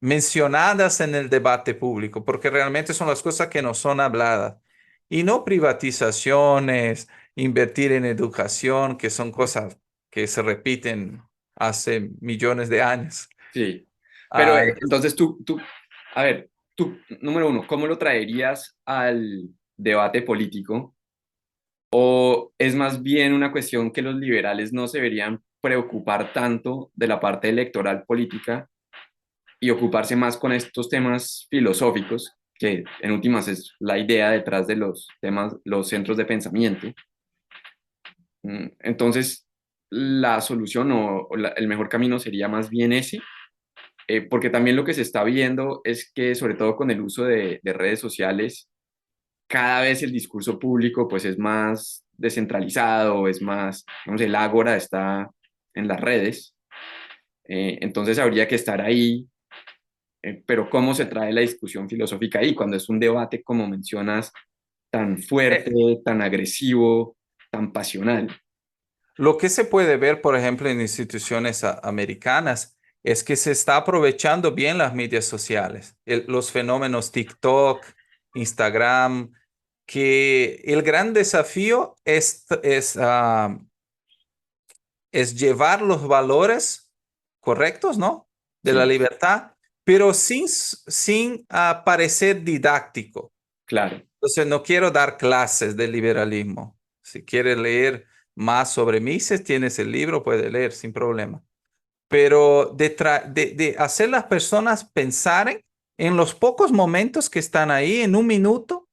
mencionadas en el debate público, porque realmente son las cosas que no son habladas. Y no privatizaciones invertir en educación, que son cosas que se repiten hace millones de años. Sí. Pero Entonces, entonces a ver, tú, número uno, ¿cómo lo traerías al debate político? ¿O es más bien una cuestión que los liberales no se deberían preocupar tanto de la parte electoral política y ocuparse más con estos temas filosóficos, que en últimas es la idea detrás de los temas, los centros de pensamiento? Entonces, la solución el mejor camino sería más bien ese, porque también lo que se está viendo es que, sobre todo con el uso de redes sociales, cada vez el discurso público pues es más descentralizado, es más, digamos, el ágora está en las redes, entonces habría que estar ahí, pero ¿cómo se trae la discusión filosófica ahí cuando es un debate, como mencionas, tan fuerte, eh, tan agresivo, tan pasional? lo que se puede ver, por ejemplo, en instituciones americanas es que se está aprovechando bien las medias sociales, los fenómenos TikTok, Instagram, que el gran desafío es llevar los valores correctos, ¿no? De la Sí, libertad, pero sin parecer didáctico. claro, Entonces, no quiero dar clases de liberalismo. Si quieres leer más sobre Mises, tienes el libro, puedes leer sin problema. Pero de hacer las personas pensar en los pocos momentos que están ahí, en un minuto,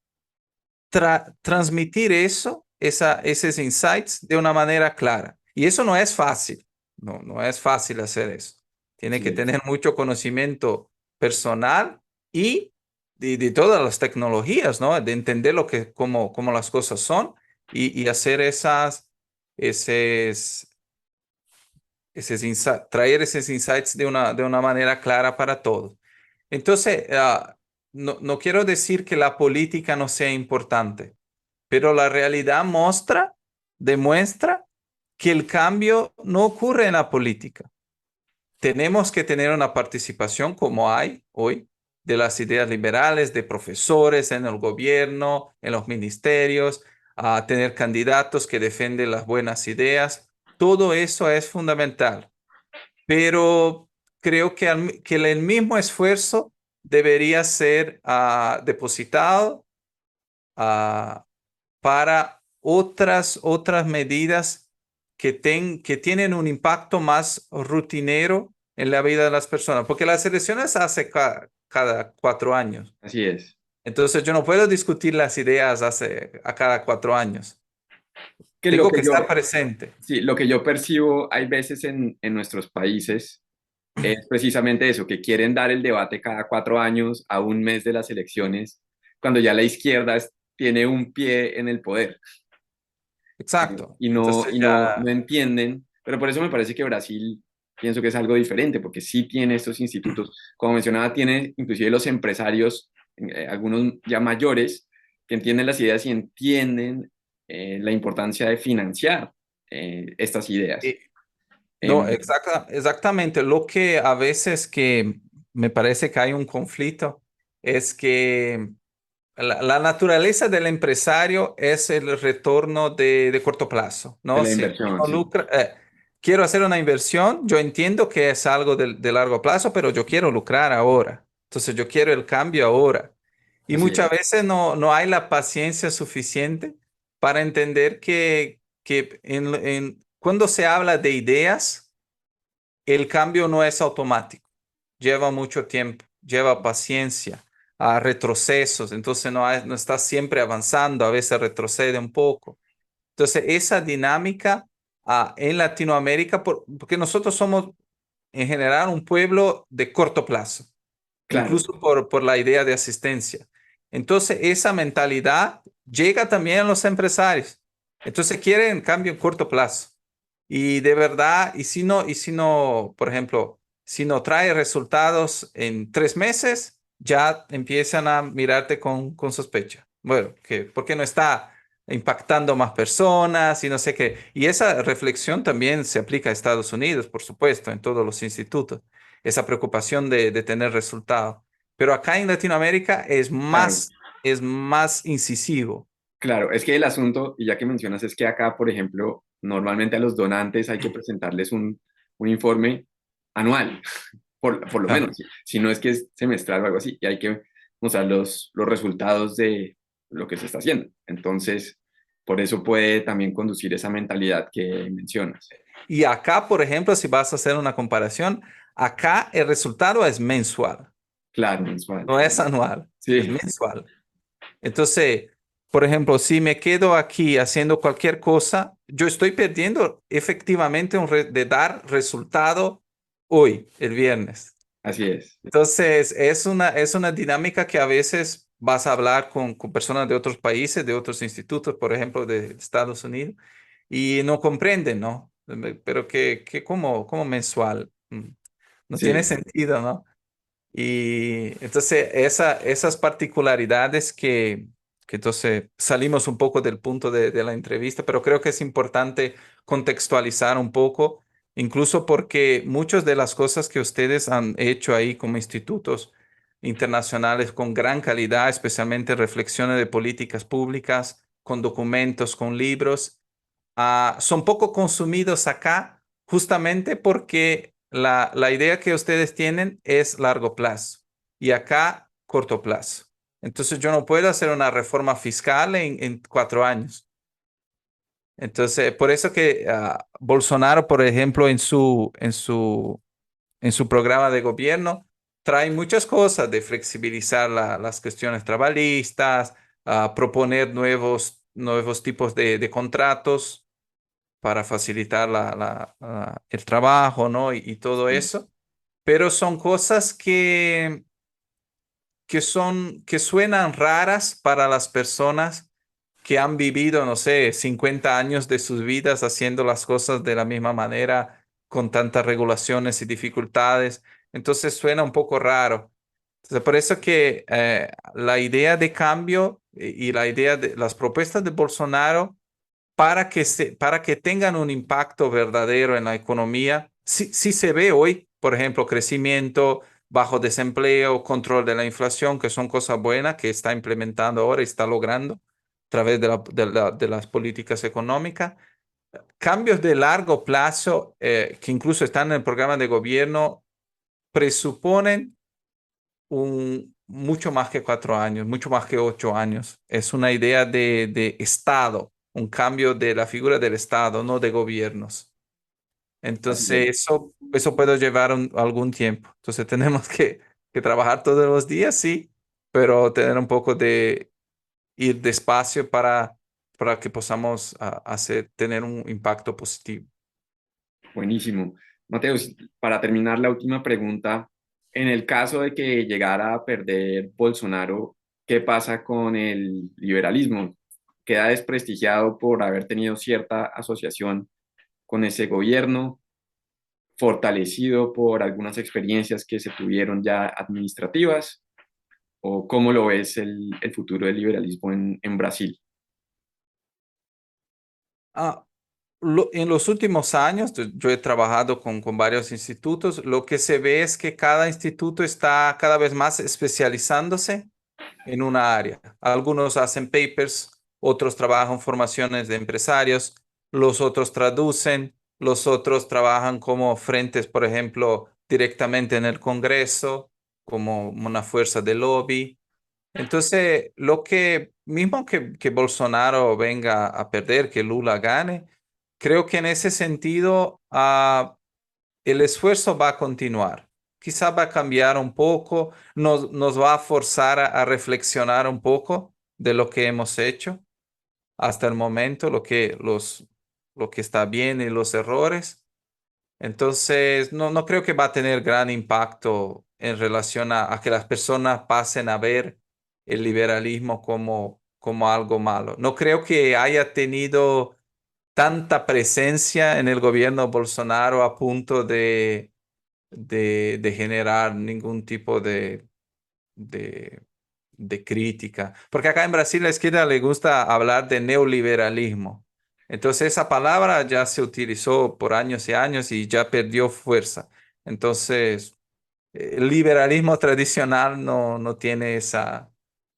transmitir esos insights de una manera clara. Y eso no es fácil. No, no es fácil hacer eso. Tiene así que es. tener mucho conocimiento personal y de todas las tecnologías, ¿no? De entender cómo las cosas son y hacer esos, traer esos insights de una manera clara para todos. Entonces, no quiero decir que la política no sea importante, pero la realidad demuestra que el cambio no ocurre en la política. Tenemos que tener una participación como hay hoy de las ideas liberales, de profesores en el gobierno, en los ministerios, a tener candidatos que defienden las buenas ideas. Todo eso es fundamental, pero creo que el mismo esfuerzo debería ser depositado ah, para otras medidas que tienen un impacto más rutinero en la vida de las personas, porque las elecciones se hace cada 4 años. Así es. Entonces yo no puedo discutir las ideas a cada 4 años. Que lo Tengo que que estar yo, presente. sí, lo que yo percibo hay veces en nuestros países es precisamente eso, que quieren dar el debate cada 4 años a un mes de las elecciones, cuando ya la izquierda tiene un pie en el poder, Exacto. y Entonces no ya, entienden, pero por eso me parece que Brasil pienso que es algo diferente, porque sí tiene estos institutos, como mencionaba, tiene inclusive los empresarios, algunos ya mayores, que entienden las ideas y entienden la importancia de financiar estas ideas. eh, no, Em, exactamente. Lo que a veces que me parece que hay un conflicto es que la naturaleza del empresario es el retorno de corto plazo, de ¿no? la Si inversión, uno sí, quiero hacer una inversión, yo entiendo que es algo de largo plazo, pero yo quiero lucrar ahora. Entonces yo quiero el cambio ahora. Y así muchas es, veces no hay la paciencia suficiente para entender que cuando se habla de ideas, el cambio no es automático, lleva mucho tiempo, lleva paciencia, a retrocesos, entonces no está siempre avanzando, a veces retrocede un poco. Entonces, esa dinámica en Latinoamérica, porque nosotros somos en general un pueblo de corto plazo, claro, incluso por la idea de asistencia. Entonces, esa mentalidad llega también a los empresarios. Entonces, quieren cambio en corto plazo. Y de verdad, y si no, por ejemplo, si no trae resultados en 3 meses, ya empiezan a mirarte con sospecha. Bueno, ¿por qué no está impactando más personas y no sé qué? Y esa reflexión también se aplica a Estados Unidos, por supuesto, en todos los institutos, esa preocupación de tener resultados. Pero acá en Latinoamérica claro. es más incisivo. Claro, es que el asunto, y ya que mencionas, es que acá, por ejemplo, normalmente a los donantes hay que presentarles un informe anual, por lo Claro. menos, si no es que es semestral o algo así, y hay que mostrar los resultados de lo que se está haciendo. Entonces, por eso puede también conducir esa mentalidad que mencionas. Y acá, por ejemplo, si vas a hacer una comparación, acá el resultado es mensual, Claro, mensual. no es anual, es Sí, mensual. Entonces, por ejemplo, si me quedo aquí haciendo cualquier cosa, yo estoy perdiendo efectivamente de dar resultado hoy, el viernes. así es. Entonces, es una dinámica que a veces vas a hablar con personas de otros países, de otros institutos, por ejemplo, de Estados Unidos, y no comprenden, ¿no? Pero ¿cómo mensual? No tiene Sí, sentido, ¿no? Y entonces esas particularidades que entonces salimos un poco del punto de la entrevista, pero creo que es importante contextualizar un poco, incluso porque muchas de las cosas que ustedes han hecho ahí como institutos internacionales con gran calidad, especialmente reflexiones de políticas públicas, con documentos, con libros, son poco consumidos acá justamente porque la idea que ustedes tienen es largo plazo y acá corto plazo. Entonces yo no puedo hacer una reforma fiscal en 4 años. Entonces, por eso que Bolsonaro, por ejemplo, en su programa de gobierno, trae muchas cosas de flexibilizar las cuestiones trabalhistas, proponer nuevos tipos de contratos para facilitar el trabajo, ¿no? Y todo sí, eso. Pero son cosas que suenan raras para las personas que han vivido, no sé, 50 años de sus vidas haciendo las cosas de la misma manera, con tantas regulaciones y dificultades. Entonces suena un poco raro. Entonces, por eso que la idea de cambio y la idea de las propuestas de Bolsonaro para que tengan un impacto verdadero en la economía. Sí, sí se ve hoy, por ejemplo, crecimiento, bajo desempleo, control de la inflación, que son cosas buenas que está implementando ahora y está logrando a través de las políticas económicas. Cambios de largo plazo, que incluso están en el programa de gobierno, presuponen mucho más que 4 años, mucho más que 8 años. Es una idea de Estado, un cambio de la figura del Estado, no de gobiernos. así es. Entonces, eso puede llevar algún tiempo. Entonces, tenemos que trabajar todos los días, sí, pero tener un poco de ir despacio para que podamos tener un impacto positivo. Buenísimo. Mateus, para terminar la última pregunta, en el caso de que llegara a perder Bolsonaro, ¿qué pasa con el liberalismo? ¿Queda desprestigiado por haber tenido cierta asociación con ese gobierno, fortalecido por algunas experiencias que se tuvieron ya administrativas? ¿O cómo lo ves el futuro del liberalismo en Brasil? Ah, en los últimos años, yo he trabajado con varios institutos. Lo que se ve es que cada instituto está cada vez más especializándose en una área. Algunos hacen papers, otros trabajan formaciones de empresarios, los otros traducen, los otros trabajan como frentes, por ejemplo, directamente en el Congreso, como una fuerza de lobby. Entonces, mismo que Bolsonaro venga a perder, que Lula gane, creo que en ese sentido, el esfuerzo va a continuar. Quizá va a cambiar un poco, nos va a forzar a reflexionar un poco de lo que hemos hecho hasta el momento, lo que está bien y los errores. Entonces, no creo que va a tener gran impacto en relación a que las personas pasen a ver el liberalismo como algo malo. No creo que haya tenido tanta presencia en el gobierno Bolsonaro a punto de generar ningún tipo de, de crítica. Porque acá en Brasil a la izquierda le gusta hablar de neoliberalismo. Entonces esa palabra ya se utilizó por años y años y ya perdió fuerza. Entonces el liberalismo tradicional no tiene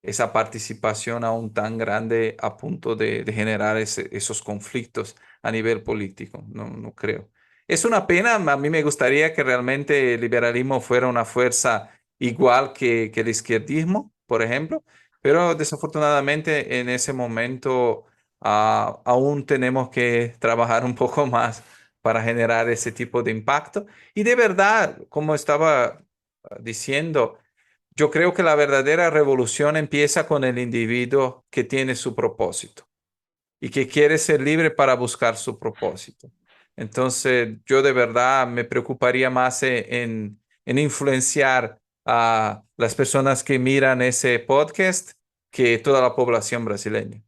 esa participación aún tan grande a punto de generar esos conflictos a nivel político. No, no creo. Es una pena, a mí me gustaría que realmente el liberalismo fuera una fuerza igual que el izquierdismo, por ejemplo, pero desafortunadamente en ese momento aún tenemos que trabajar un poco más para generar ese tipo de impacto. Y de verdad, como estaba diciendo, yo creo que la verdadera revolución empieza con el individuo que tiene su propósito y que quiere ser libre para buscar su propósito. Entonces, yo de verdad me preocuparía más en influenciar a las personas que miran ese podcast que toda la población brasileña.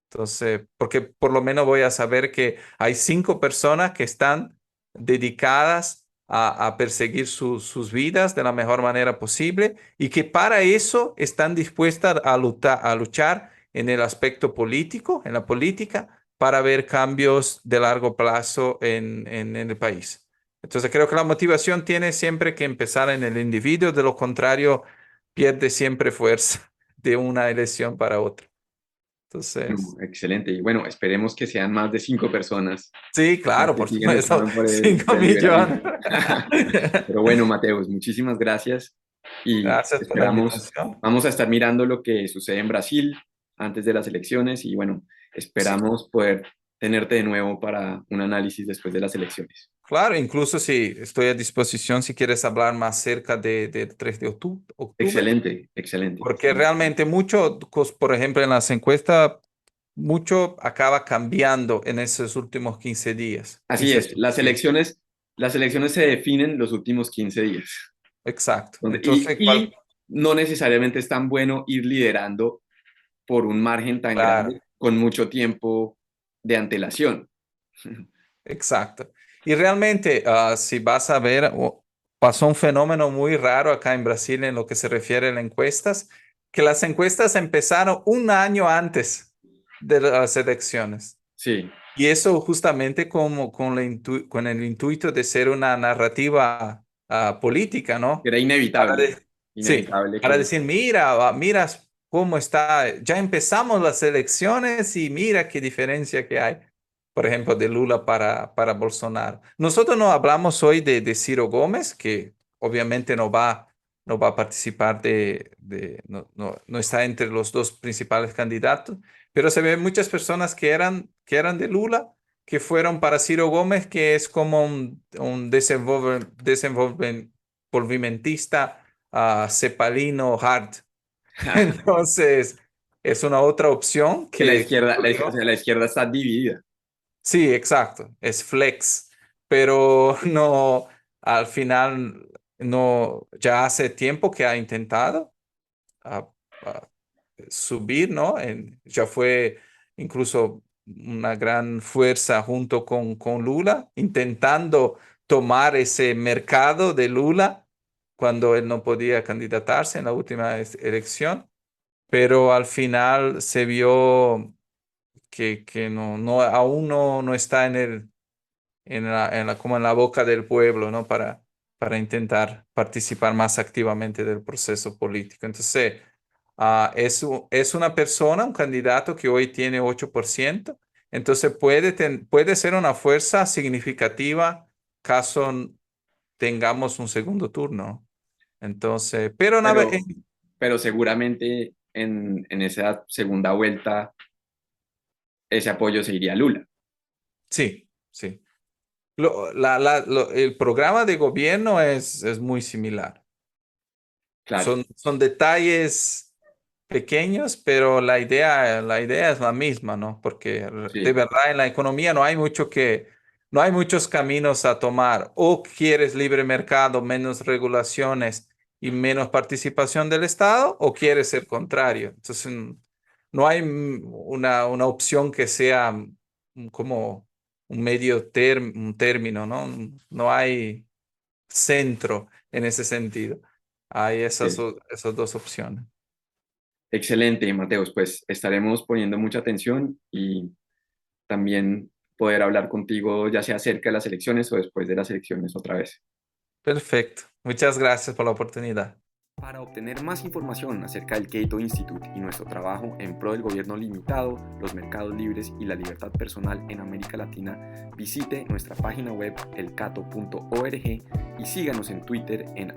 Entonces, porque por lo menos voy a saber que hay 5 personas que están dedicadas a perseguir sus vidas de la mejor manera posible y que para eso están dispuestas a luchar en el aspecto político, en la política, para ver cambios de largo plazo en el país. Entonces, creo que la motivación tiene siempre que empezar en el individuo, de lo contrario, pierde siempre fuerza de una elección para otra. No, Entonces, excelente. Y bueno, esperemos que sean más de 5 personas sí, las claro, que por siguen supuesto, luchando por cinco el millones. liberalismo. Pero bueno, Mateus, muchísimas gracias y Gracias por la esperamos, invitación. vamos a estar mirando lo que sucede en Brasil antes de las elecciones y bueno, Sí, esperamos poder tenerte de nuevo para un análisis después de las elecciones. claro, incluso si estoy a disposición si quieres hablar más cerca del 3 de octubre, Excelente, excelente. porque realmente mucho, por ejemplo, en las encuestas, mucho acaba cambiando en esos últimos 15 días, Así 15 es, días. las elecciones se definen los últimos 15 días. Exacto. Entonces, Entonces, y no necesariamente es tan bueno ir liderando por un margen tan claro. grande con mucho tiempo de antelación. Exacto. Y realmente, si vas a ver, pasó un fenómeno muy raro acá en Brasil en lo que se refiere a las encuestas, que las encuestas empezaron un año antes de las elecciones. Sí, Y eso justamente como con el intuito de ser una narrativa política, ¿no? era Para inevitable, sí, inevitable para que... decir, mira, mira cómo está, ya empezamos las elecciones y mira qué diferencia que hay, por ejemplo, de Lula para Bolsonaro. Nosotros no hablamos hoy de Ciro Gómez, que obviamente no va a participar no está entre los dos principales candidatos, pero se ven muchas personas que eran de Lula, que fueron para Ciro Gómez, que es como un desenvolvimentista cepalino hard. Entonces, es una otra opción que que o sea, ocurrió. la izquierda está dividida. Sí, exacto, es flex, pero no, al final, no, ya hace tiempo que ha intentado a, a subir, ¿no? Ya fue incluso una gran fuerza junto con Lula, intentando tomar ese mercado de Lula cuando él no podía candidatarse en la última elección, pero al final se vio que aún no está como en la boca del pueblo, ¿no? Para intentar participar más activamente del proceso político. Entonces, es una persona, un candidato que hoy tiene 8%, entonces puede ser una fuerza significativa caso tengamos un segundo turno. Entonces, pero Pero, pero seguramente en esa segunda vuelta ese apoyo se iría a Lula. sí, sí. El programa de gobierno es muy similar. Claro, Son detalles pequeños, pero la idea es la misma, ¿no? Porque de sí, verdad en la economía no hay muchos caminos a tomar. O quieres libre mercado, menos regulaciones y menos participación del Estado, o quieres el contrario. Entonces, no hay una opción que sea como un término, ¿no? No hay centro en ese sentido. Hay sí. esas dos opciones. Excelente, Mateus. Pues estaremos poniendo mucha atención y también poder hablar contigo ya sea cerca de las elecciones o después de las elecciones otra vez. Perfecto. Muchas gracias por la oportunidad. Para obtener más información acerca del Cato Institute y nuestro trabajo en pro del gobierno limitado, los mercados libres y la libertad personal en América Latina, visite nuestra página web elcato.org y síganos en Twitter en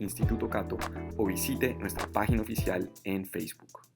@institutocato o visite nuestra página oficial en Facebook.